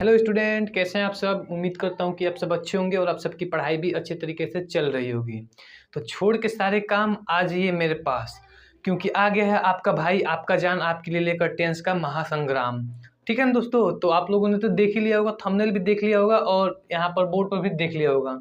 Hello student, कैसे हैं आप सब। उम्मीद करता हूं कि आप सब अच्छे होंगे और आप सबकी पढ़ाई भी अच्छे तरीके से चल रही होगी। तो छोड़ के सारे काम आ जाइए मेरे पास, क्योंकि आ गया है आपका भाई, आपका जान, आपके लिए लेकर टेंस का महासंग्राम। ठीक है ना दोस्तों। तो आप लोगों ने तो देख ही लिया होगा, थंबनेल भी देख लिया होगा और यहाँ पर बोर्ड पर भी देख लिया होगा।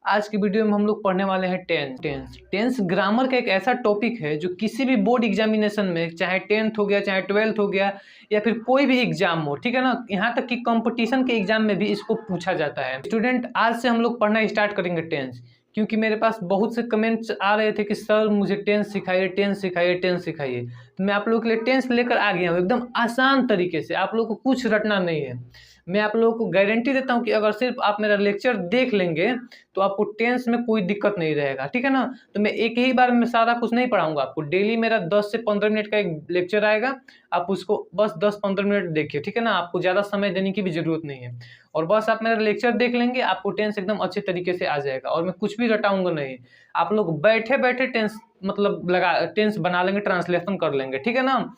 आज की वीडियो में हम लोग पढ़ने वाले हैं टेंस टेंस टेंस ग्रामर का एक ऐसा टॉपिक है जो किसी भी बोर्ड एग्जामिनेशन में, चाहे 10th हो गया, चाहे 12th हो गया, या फिर कोई भी एग्जाम हो, ठीक है ना, यहाँ तक कि कंपटीशन के एग्जाम में भी इसको पूछा जाता है। स्टूडेंट, आज से हम लोग पढ़ना स्टार्ट करेंगे टेंस, क्योंकि मेरे पास बहुत से कमेंट्स आ रहे थे कि सर मुझे टेंस सिखाइए, टेंस सिखाइए, टेंस सिखाइए। तो मैं आप लोगों के लिए टेंस लेकर आ गया हूँ एकदम आसान तरीके से। आप लोगों को कुछ रटना नहीं है। मैं आप लोगों को गारंटी देता हूँ कि अगर सिर्फ आप मेरा लेक्चर देख लेंगे तो आपको टेंस में कोई दिक्कत नहीं रहेगा। ठीक है ना। तो मैं एक ही बार में सारा कुछ नहीं पढ़ाऊंगा आपको। डेली मेरा 10 से 15 मिनट का एक लेक्चर आएगा। आप उसको बस 10-15 मिनट देखिए, ठीक है ना। आपको ज़्यादा समय देने की भी जरूरत नहीं है, और बस आप मेरा लेक्चर देख लेंगे, आपको टेंस एकदम अच्छे तरीके से आ जाएगा। और मैं कुछ भी रटाऊंगा नहीं। आप लोग बैठे बैठे टेंस मतलब लगा टेंस बना लेंगे, ट्रांसलेशन कर लेंगे। ठीक है ना।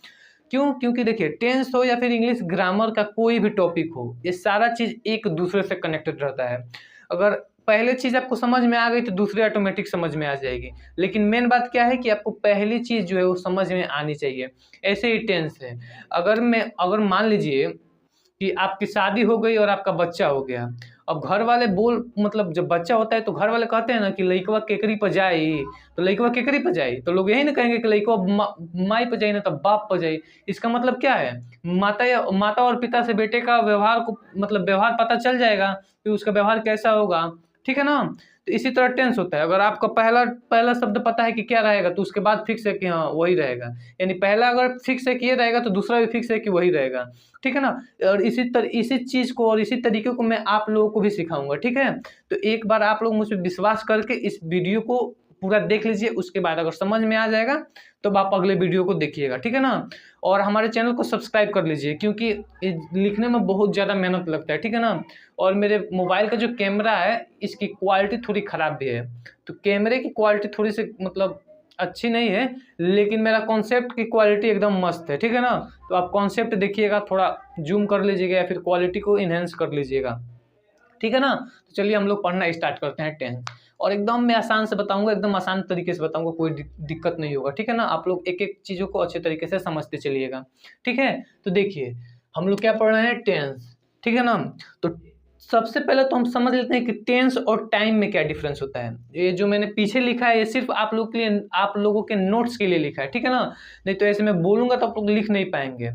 क्यों? क्योंकि देखिए, टेंस हो या फिर इंग्लिश ग्रामर का कोई भी टॉपिक हो, ये सारा चीज एक दूसरे से कनेक्टेड रहता है। अगर पहले चीज आपको समझ में आ गई तो दूसरी ऑटोमेटिक समझ में आ जाएगी। लेकिन मेन बात क्या है कि आपको पहली चीज जो है वो समझ में आनी चाहिए। ऐसे ही टेंस है। अगर मान लीजिए कि आपकी शादी हो गई और आपका बच्चा हो गया। अब घर वाले मतलब जब बच्चा होता है तो घर वाले कहते हैं ना कि लइकवा केकरी पर जाई, तो लइकवा केकरी पर जाई, तो लोग यही ना कहेंगे कि लइकवा माई पर जाई ना तो बाप पर जाई। इसका मतलब क्या है? माता और पिता से बेटे का व्यवहार को मतलब व्यवहार पता चल जाएगा कि उसका व्यवहार कैसा होगा। ठीक है ना। तो इसी तरह टेंस होता है। अगर आपका पहला पहला शब्द पता है कि क्या रहेगा तो उसके बाद फिक्स है कि हाँ वही रहेगा। यानी पहला अगर फिक्स है कि ये रहेगा तो दूसरा भी फिक्स है कि वही रहेगा। ठीक है ना। और इसी चीज को और इसी तरीके को मैं आप लोगों को भी सिखाऊंगा। ठीक है। तो एक बार आप लोग मुझ पर विश्वास करके इस वीडियो को पूरा देख लीजिए। उसके बाद अगर समझ में आ जाएगा तो आप अगले वीडियो को देखिएगा। ठीक है ना। और हमारे चैनल को सब्सक्राइब कर लीजिए, क्योंकि लिखने में बहुत ज़्यादा मेहनत लगता है। ठीक है ना। और मेरे मोबाइल का जो कैमरा है इसकी क्वालिटी थोड़ी ख़राब भी है। तो कैमरे की क्वालिटी थोड़ी सी मतलब अच्छी नहीं है, लेकिन मेरा कॉन्सेप्ट की क्वालिटी एकदम मस्त है। ठीक है ना। तो आप कॉन्सेप्ट देखिएगा, थोड़ा जूम कर लीजिएगा या फिर क्वालिटी को इन्हेंस कर लीजिएगा। ठीक है ना। तो चलिए हम लोग पढ़ना स्टार्ट करते हैं टेंस। और एकदम मैं आसान से बताऊंगा, एकदम आसान तरीके से बताऊंगा, कोई दिक्कत नहीं होगा। ठीक है ना। आप लोग एक एक चीज़ों को अच्छे तरीके से समझते चलिएगा। ठीक है। तो देखिए हम लोग क्या पढ़ रहे हैं, टेंस। ठीक है ना। तो सबसे पहले तो हम समझ लेते हैं कि टेंस और टाइम में क्या डिफरेंस होता है। ये जो मैंने पीछे लिखा है ये सिर्फ आप लोग के लिए, आप लोगों के नोट्स के लिए लिखा है। ठीक है ना। नहीं तो ऐसे मैं बोलूंगा तो आप लोग लिख नहीं पाएंगे।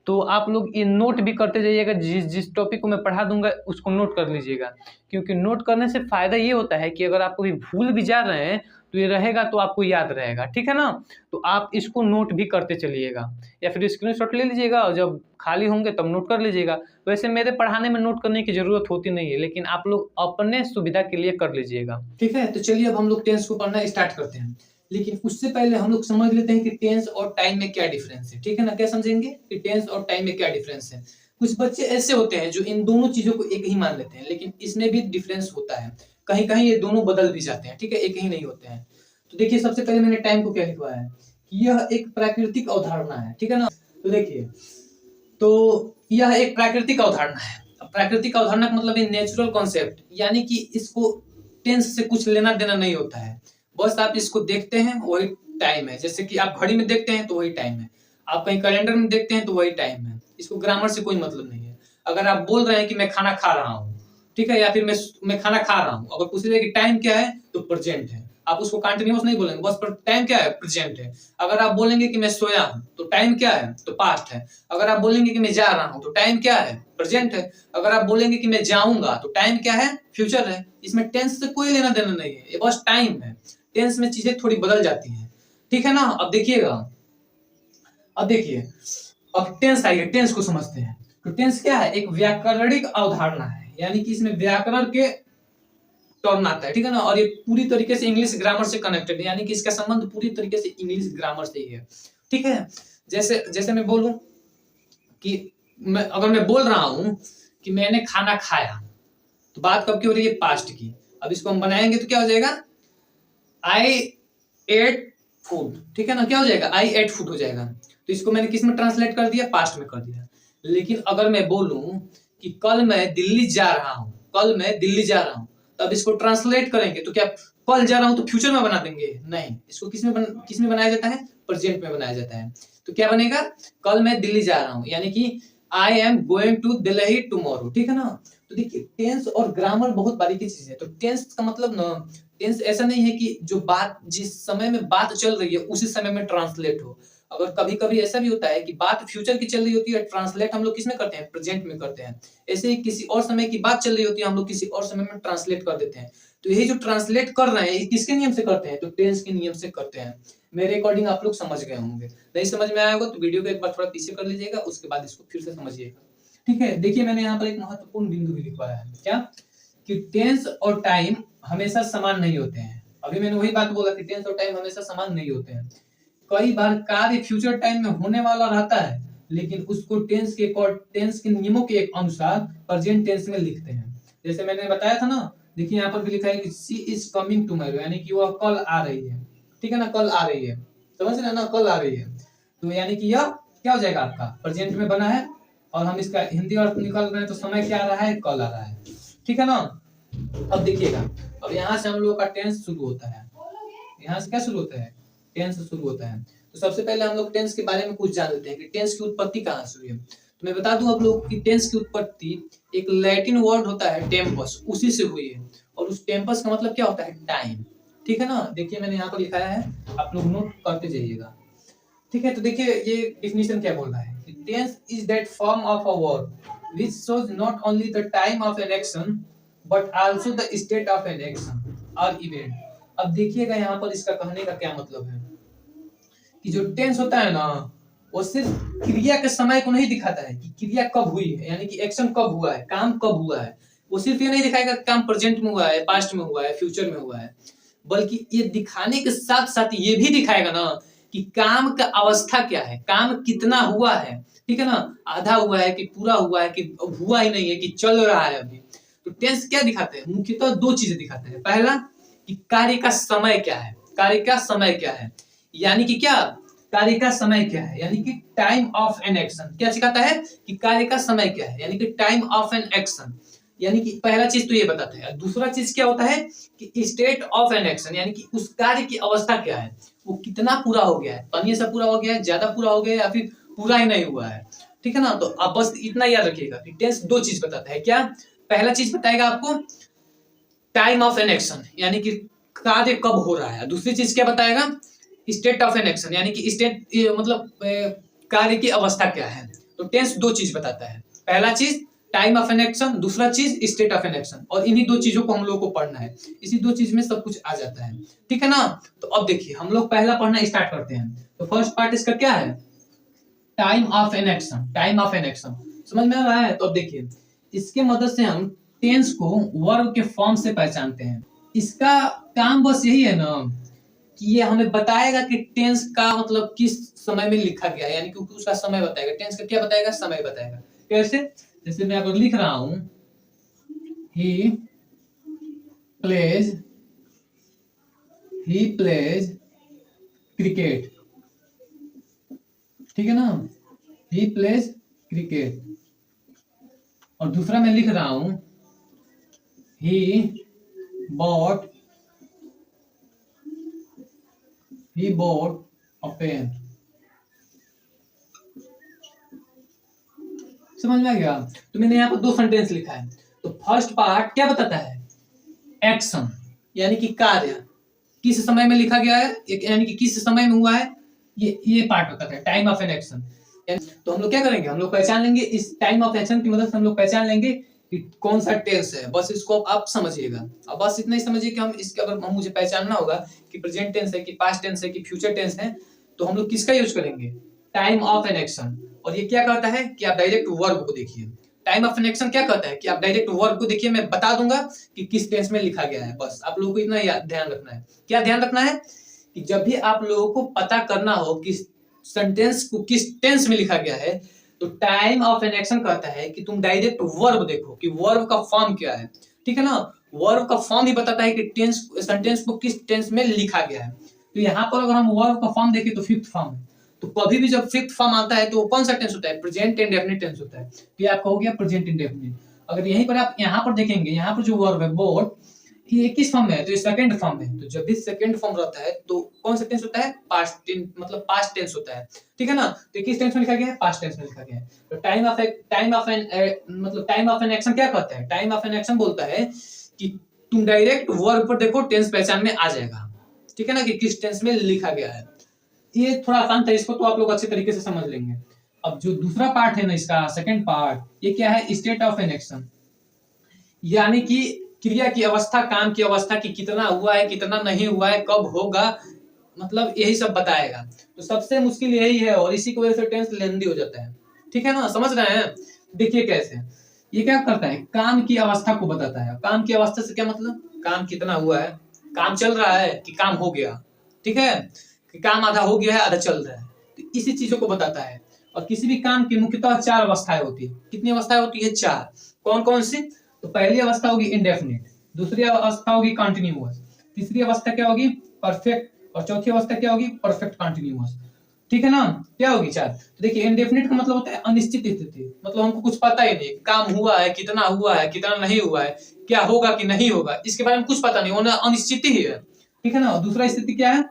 तो आप लोग ये नोट भी करते जाइएगा। जिस जिस टॉपिक को मैं पढ़ा दूंगा उसको नोट कर लीजिएगा, क्योंकि नोट करने से फ़ायदा ये होता है कि अगर आप कभी भूल भी जा रहे हैं तो ये रहेगा तो आपको याद रहेगा। ठीक है ना। तो आप इसको नोट भी करते चलिएगा, या फिर स्क्रीनशॉट ले लीजिएगा और जब खाली होंगे तब नोट कर लीजिएगा। वैसे मेरे पढ़ाने में नोट करने की ज़रूरत होती नहीं है, लेकिन आप लोग अपने सुविधा के लिए कर लीजिएगा। ठीक है। तो चलिए अब हम लोग टेंस को पढ़ना स्टार्ट करते हैं। लेकिन उससे पहले हम लोग समझ लेते हैं कि टेंस और टाइम में क्या डिफरेंस है। ठीक है ना। क्या समझेंगे कि टेंस और टाइम में क्या डिफरेंस है। कुछ बच्चे ऐसे होते हैं जो इन दोनों चीजों को एक ही मान लेते हैं, लेकिन इसमें भी डिफरेंस होता है। कहीं कहीं ये दोनों बदल भी जाते हैं। ठीक है। एक ही नहीं होते हैं। तो देखिए सबसे पहले मैंने टाइम को क्या लिखवाया है, यह एक प्राकृतिक अवधारणा है। ठीक है ना। तो देखिए, तो यह एक प्राकृतिक अवधारणा है। प्राकृतिक अवधारणा का मतलब है नेचुरल कॉन्सेप्ट, यानी कि इसको टेंस से कुछ लेना देना नहीं होता है। बस आप इसको देखते हैं वही टाइम है। जैसे कि आप घड़ी में देखते हैं तो वही टाइम है, आप कहीं कैलेंडर में देखते हैं तो वही टाइम है। इसको ग्रामर से कोई मतलब नहीं है। अगर आप बोल रहे हैं कि मैं खाना खा रहा हूँ, ठीक है, या फिर मैं खाना खा रहा हूँ, अगर पूछ रहे कि टाइम क्या है तो प्रेजेंट है। आप उसको कंटिन्यूअस नहीं बोलेंगे, बस पर टाइम क्या है, प्रेजेंट है। अगर आप बोलेंगे कि मैं सोया हूँ तो टाइम क्या है, तो पास्ट है। अगर आप बोलेंगे कि मैं जा रहा हूँ तो टाइम क्या है, प्रेजेंट है। अगर आप बोलेंगे कि मैं जाऊंगा तो टाइम क्या है, फ्यूचर है। इसमें टेंस से कोई लेना देना नहीं है, ये बस टाइम है। टेंस में चीजें थोड़ी बदल जाती हैं। ठीक है ना। अब देखिएगा, अब देखिए, अब टेंस आइए, टेंस को समझते हैं। तो टेंस क्या है, एक व्याकरणिक अवधारणा है, यानी कि इसमें व्याकरण के टर्म आता है। ठीक है ना। और ये पूरी तरीके से इंग्लिश ग्रामर से कनेक्टेड है, यानी कि इसका संबंध पूरी तरीके से इंग्लिश ग्रामर से ही है। ठीक है। जैसे जैसे मैं बोलूं कि अगर मैं बोल रहा हूं कि मैंने खाना खाया, तो बात कब की हो रही है, पास्ट की। अब इसको हम बनाएंगे तो क्या हो जाएगा, आई एट फूड। ठीक है ना। क्या हो जाएगा, आई एट फूड हो जाएगा। तो इसको मैंने किस में ट्रांसलेट कर दिया, पास्ट में कर दिया। लेकिन अगर मैं बोलूं कि कल मैं दिल्ली जा रहा हूँ, कल मैं दिल्ली जा रहा हूँ, तब इसको ट्रांसलेट करेंगे तो क्या कल जा रहा हूँ तो फ्यूचर में बना देंगे? नहीं, इसको किस में बनाया जाता है? प्रेजेंट में बनाया जाता है। तो क्या बनेगा? कल मैं दिल्ली जा रहा हूँ, यानी कि I am going to Delhi tomorrow, ठीक है ना। तो देखिए टेंस और ग्रामर बहुत बारीकी चीज है। तो टेंस का मतलब ना, टेंस ऐसा नहीं है कि जो बात जिस समय में बात चल रही है उसी समय में ट्रांसलेट हो। अगर कभी कभी ऐसा भी होता है कि बात फ्यूचर की चल रही होती है, ट्रांसलेट हम लोग किस में करते हैं? प्रेजेंट में करते हैं। ऐसे ही किसी और समय की बात चल रही होती है, हम लोग किसी और समय में ट्रांसलेट कर देते हैं। तो यही जो ट्रांसलेट कर रहे हैं किसके नियम से करते हैं? तो टेंस के नियम से करते हैं। मेरे अकॉर्डिंग आप लोग समझ गए होंगे। नहीं समझ में आया होगा तो वीडियो को एक बार थोड़ा पीछे कर लीजिएगा, उसके बाद इसको फिर से समझिएगा, ठीक है। देखिए मैंने यहाँ पर एक महत्वपूर्ण बिंदु भी लिखवाया है, क्या कि टेंस और टाइम हमेशा समान नहीं होते हैं। अभी मैंने वही बात बोला कि टेंस और टाइम हमेशा समान नहीं होते हैं। कई बार कार्य फ्यूचर टाइम में होने वाला रहता है, लेकिन उसको टेंस के नियमों के अनुसार प्रेजेंट टेंस में लिखते हैं। जैसे मैंने बताया था ना, देखिए यहाँ पर भी लिखा है कि शी इज कमिंग टुमारो, यानी कि वह कल आ रही है, ठीक है ना, कल आ रही है, समझ रहे हैं ना, कल आ रही है। तो यानी कि यह क्या हो जाएगा? आपका प्रेजेंट में बना है, और हम इसका हिंदी अर्थ निकाल रहे हैं तो समय क्या आ रहा है? कल आ रहा है, ठीक है ना। अब देखिएगा, अब यहाँ से हम लोग का टेंस शुरू होता है। यहाँ से क्या शुरू होता है? टेंस शुरू होता है। तो सबसे पहले हम लोग टेंस के बारे में कुछ जान लेते हैं कि टेंस की उत्पत्ति कहाँ से हुई है। तो मैं बता दूं आप लोग कि टेंस की उत्पत्ति एक लैटिन वर्ड होता है टेम्पस, उसी से हुई है। और उस टेम्पस का मतलब क्या होता है? टाइम, ठीक है ना। देखिए मैंने यहाँ पर लिखाया है, आप लोग नोट करते जाइएगा, ठीक है। तो देखिए ये डिफिनेशन क्या बोल रहा है कि tense is that form of a verb which shows not only the time of an action but also the state of an action और इवेंट। अब देखिएगा यहाँ पर इसका कहने का क्या मतलब है कि जो टेंस होता है ना, वो सिर्फ क्रिया के समय को नहीं दिखाता है कि क्रिया कब हुई है, यानी कि एक्शन कब हुआ है, काम कब हुआ है। वो सिर्फ ये नहीं दिखाएगा काम प्रेजेंट में हुआ है, पास्ट में हुआ है, फ्यूचर में हुआ है, बल्कि ये दिखाने के साथ साथ ये भी दिखाएगा ना कि काम का अवस्था क्या है, काम कितना हुआ है, ठीक है ना, आधा हुआ है कि पूरा हुआ है कि हुआ ही नहीं है कि चल रहा है अभी। तो टेंस क्या दिखाते हैं? मुख्यतः दो चीजें दिखाते हैं। पहला कि कार्य का समय क्या है, कार्य का समय क्या है, यानी कि क्या कार्य का समय क्या है, यानी कि टाइम ऑफ एन एक्शन। क्या सिखाता है कि कार्य का समय क्या है, यानी कि टाइम ऑफ एन एक्शन। यानी कि पहला चीज तो ये बताता है। दूसरा चीज क्या होता है कि स्टेट ऑफ एन एक्शन, यानी कि उस कार्य की अवस्था क्या है, वो कितना पूरा हो गया है, पानी से पूरा हो गया है, ज्यादा पूरा हो गया है, या फिर पूरा ही नहीं हुआ है, ठीक है ना। तो अब बस इतना याद रखिएगा कि टेंस दो चीज बताता है। क्या? पहला चीज बताएगा आपको टाइम ऑफ एन एक्शन, यानी कि कार्य कब हो रहा है। दूसरी चीज क्या बताएगा? स्टेट ऑफ एन एक्शन, यानी कि स्टेट मतलब कार्य की अवस्था क्या है। तो टेंस दो चीज बताता है। पहला चीज टाइम ऑफ एन एक्शन, दूसरा चीज स्टेट ऑफ एन एक्शन। और इन्हीं दो चीजों को हम लोग को पढ़ना है। इसी दो चीज में सब कुछ आ जाता है, ठीक है ना। तो अब देखिए हम लोग पहला पढ़ना स्टार्ट करते हैं। तो फर्स्ट पार्ट इसका क्या है? Time of an action. Time of an action समझ में आ रहा है? तो अब देखिए इसके मदद से हम टेंस को वर्ब के फॉर्म से पहचानते हैं। इसका काम बस यही है ना कि ये हमें बताएगा कि टेंस का मतलब किस समय में लिखा गया है, यानी कि उसका समय बताएगा। टेंस का क्या बताएगा? समय बताएगा। कैसे? जैसे मैं अगर लिख रहा हूं ही प्लेज क्रिकेट, ठीक है ना, ही प्लेज क्रिकेट। और दूसरा मैं लिख रहा हूं ही बॉट अ पेन। समझ में आ गया? तो मैंने यहाँ पर दो सेंटेंस लिखा है। तो फर्स्ट पार्ट क्या बताता है? एक्शन, यानी कि कार्य किस समय में लिखा गया है, यानी कि किस समय में हुआ है, ये पार्ट बताता है टाइम ऑफ एन एक्शन। तो हम लोग क्या करेंगे? हम लोग पहचान लेंगे इस टाइम ऑफ एक्शन की मदद से, हम लोग पहचान लेंगे कि कौन सा टेंस है। बस इसको आप समझिएगा। अब बस इतना ही समझिए कि हम इसके अगर हम मुझे पहचानना होगा कि प्रेजेंट टेंस है कि पास्ट टेंस है कि फ्यूचर टेंस है, तो हम लोग किसका यूज करेंगे? Time of an action. और ये क्या कहता है कि आप डायरेक्ट वर्ब को देखिए। टाइम ऑफ एन एक्शन क्या कहता है कि आप डायरेक्ट वर्ब को देखिए। मैं बता दूंगा कि किस टेंस में लिखा गया है। बस आप लोगों को इतना ध्यान रखना है। क्या ध्यान रखना है? कि जब भी आप लोगों को पता करना हो कि सेंटेंस को किस टेंस में लिखा गया है, तो टाइम ऑफ एन एक्शन कहता है कि तुम डायरेक्ट वर्ब देखो कि वर्ब का फॉर्म क्या है, ठीक है ना। वर्ब का फॉर्म ही बताता है कि टेंस सेंटेंस को किस टेंस में लिखा गया है। तो यहाँ पर अगर हम वर्ब का फॉर्म देखें तो फिफ्थ फॉर्म है। तो कभी भी जब फिफ्थ फॉर्म आता है तो वो कौन सा टेंस होता है? प्रेजेंट इंडेफिनिट टेंस होता है। तो ये आपका हो गया प्रेजेंट इंडेफिनिट। अगर यहीं पर आप यहाँ पर देखेंगे, यहाँ पर जो वर्ब है बोट, ये किस फॉर्म में है? तो ये सेकंड फॉर्म में है। तो जब भी सेकंड फॉर्म रहता है तो कौन सा टेंस होता है? पास्ट टेंस, मतलब पास्ट टेंस होता है, ठीक है ना। तो किस टेंस में लिखा गया है? पास्ट टेंस में लिखा गया है। तो टाइम ऑफ एन एक्शन क्या कहता है? टाइम ऑफ एन एक्शन बोलता है कि तुम डायरेक्ट वर्ब पर देखो, टेंस पहचान में आ जाएगा, ठीक है ना, कि किस टेंस में लिखा गया है। ये थोड़ा आसान था, इसको तो आप लोग अच्छे तरीके से समझ लेंगे। अब जो दूसरा पार्ट है ना इसका, सेकंड पार्ट, ये क्या है? स्टेट ऑफ एन एक्शन, यानी कि क्रिया की अवस्था, काम की अवस्था की कितना हुआ है, कितना नहीं हुआ है, कब होगा, मतलब यही सब बताएगा। तो सबसे मुश्किल यही है और इसी की वजह से टेंस लेंदी हो जाता है, ठीक है ना, समझ रहे हैं। देखिए कैसे ये क्या करता है, काम की अवस्था को बताता है। काम की अवस्था से क्या मतलब? काम कितना हुआ है, काम चल रहा है कि काम हो गया, ठीक है, कि काम आधा हो गया है आधा चल रहा है, तो इसी चीजों को बताता है। और किसी भी काम की मुख्यतः 4 अवस्थाएं होती है। कितनी अवस्थाएं होती है? 4। कौन कौन सी? तो पहली अवस्था होगी इंडेफिनिट, दूसरी अवस्था होगी कंटिन्यूअस, तीसरी अवस्था क्या होगी? परफेक्ट, और चौथी अवस्था क्या होगी? परफेक्ट कंटिन्यूअस, ठीक है ना। क्या होगी? 4। तो देखिए इंडेफिनिट का मतलब होता है अनिश्चित स्थिति, मतलब हमको कुछ पता ही नहीं, काम हुआ है, कितना हुआ है, कितना नहीं हुआ है, क्या होगा कि नहीं होगा, इसके बारे में कुछ पता नहीं, वो अनिश्चित ही है, ठीक है ना। दूसरा स्थिति क्या है?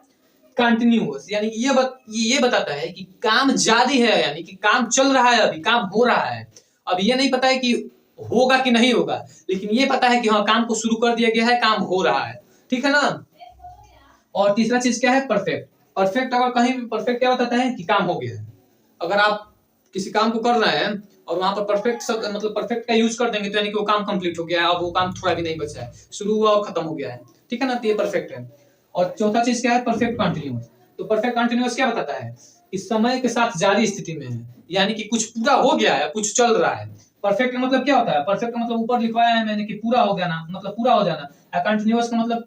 कंटिन्यूअस, यानी ये बताता है कि काम जारी है, यानी कि काम चल रहा है, अभी काम हो रहा है। अब ये नहीं पता है कि होगा कि नहीं होगा, लेकिन ये पता है कि हाँ काम को शुरू कर दिया गया है, काम हो रहा है, ठीक है ना। और तीसरा चीज क्या है? परफेक्ट। परफेक्ट अगर कहीं भी, परफेक्ट क्या बताता है? कि काम हो गया है। अगर आप किसी काम को कर रहे हैं और वहां पर परफेक्ट मतलब परफेक्ट का यूज कर देंगे तो यानी कि वो काम कंप्लीट हो गया है, अब वो काम थोड़ा भी नहीं बचा है, शुरू हुआ और खत्म हो गया है, ठीक है ना, तो ये परफेक्ट है। और चौथा चीज क्या है? Perfect continuous. तो परफेक्ट कंटिन्यूअस क्या बताता है? इस समय के साथ जारी स्थिति में है, यानी कि कुछ पूरा हो गया है, कुछ चल रहा है। परफेक्ट का मतलब क्या होता है? परफेक्ट का मतलब ऊपर लिखवाया है मैंने कि पूरा हो गया ना, मतलब पूरा हो जाना। कंटिन्यूअस का मतलब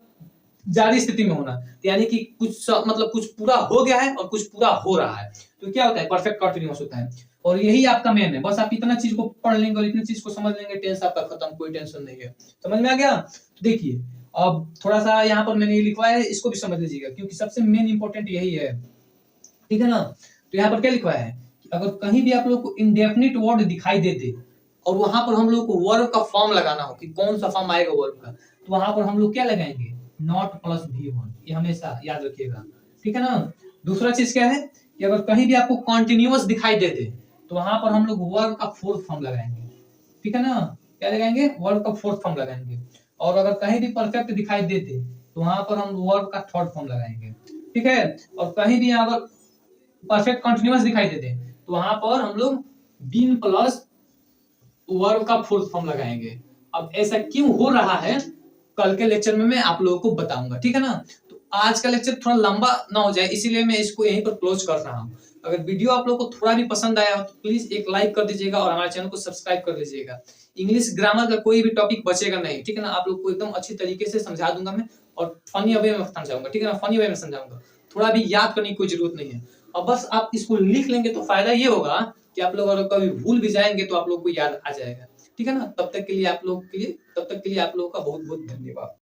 जारी स्थिति में होना, यानी कि कुछ मतलब कुछ पूरा हो गया है और कुछ पूरा हो रहा है, तो क्या होता है? परफेक्ट कंटिन्यूअस होता है। और यही आपका मेन है। बस आप इतना चीज को पढ़ लेंगे और इतनी चीज को समझ लेंगे, टेंस आपका खत्म, कोई टेंशन नहीं है। समझ में आ गया? तो देखिए अब थोड़ा सा यहाँ पर मैंने ये लिखवाया है, इसको भी समझ लीजिएगा क्योंकि सबसे मेन इंपॉर्टेंट यही है, ठीक है ना। तो यहाँ पर क्या लिखवाया है कि अगर कहीं भी आप लोग को इंडेफिनिट वर्ड दिखाई देते और वहां पर हम लोग को वर्ब का फॉर्म लगाना हो कि कौन सा फॉर्म आएगा वर्ब का, तो वहां पर हम लोग क्या लगाएंगे? नॉट प्लस V1, ये हमेशा याद रखिएगा, ठीक है ना। दूसरा चीज क्या है कि अगर कहीं भी आपको कॉन्टिन्यूअस दिखाई देते तो वहां पर हम लोग वर्ब का फोर्थ फॉर्म लगाएंगे, ठीक है ना। क्या लगाएंगे? वर्ब का फोर्थ फॉर्म लगाएंगे। और अगर कहीं भी परफेक्ट दिखाई देते तो वहां पर हम वर्ब का थर्ड फॉर्म लगाएंगे, ठीक है। और कहीं भी अगर परफेक्ट कंटिन्यूअस दिखाई देते तो वहां पर हम लोग बीन प्लस वर्ब का फोर्थ फॉर्म लगाएंगे। अब ऐसा क्यों हो रहा है कल के लेक्चर में मैं आप लोगों को बताऊंगा, ठीक है ना। तो आज का लेक्चर थोड़ा लंबा ना हो जाए इसीलिए मैं इसको यहीं पर क्लोज कर रहा हूँ। अगर वीडियो आप लोगों को थोड़ा भी पसंद आया तो प्लीज एक लाइक कर दीजिएगा और हमारे चैनल को सब्सक्राइब कर लीजिएगा। इंग्लिश ग्रामर का कोई भी टॉपिक बचेगा नहीं, ठीक है ना। आप लोग को एकदम अच्छी तरीके से समझा दूंगा मैं और फनी वे में समझाऊंगा, ठीक है ना, फनी वे में समझाऊंगा, थोड़ा भी याद करने की कोई जरूरत नहीं है। और बस आप इसको लिख लेंगे तो फायदा ये होगा कि आप लोग अगर कभी भूल भी जाएंगे तो आप लोग को याद आ जाएगा, ठीक है ना। तब तक के लिए आप लोग का बहुत बहुत धन्यवाद।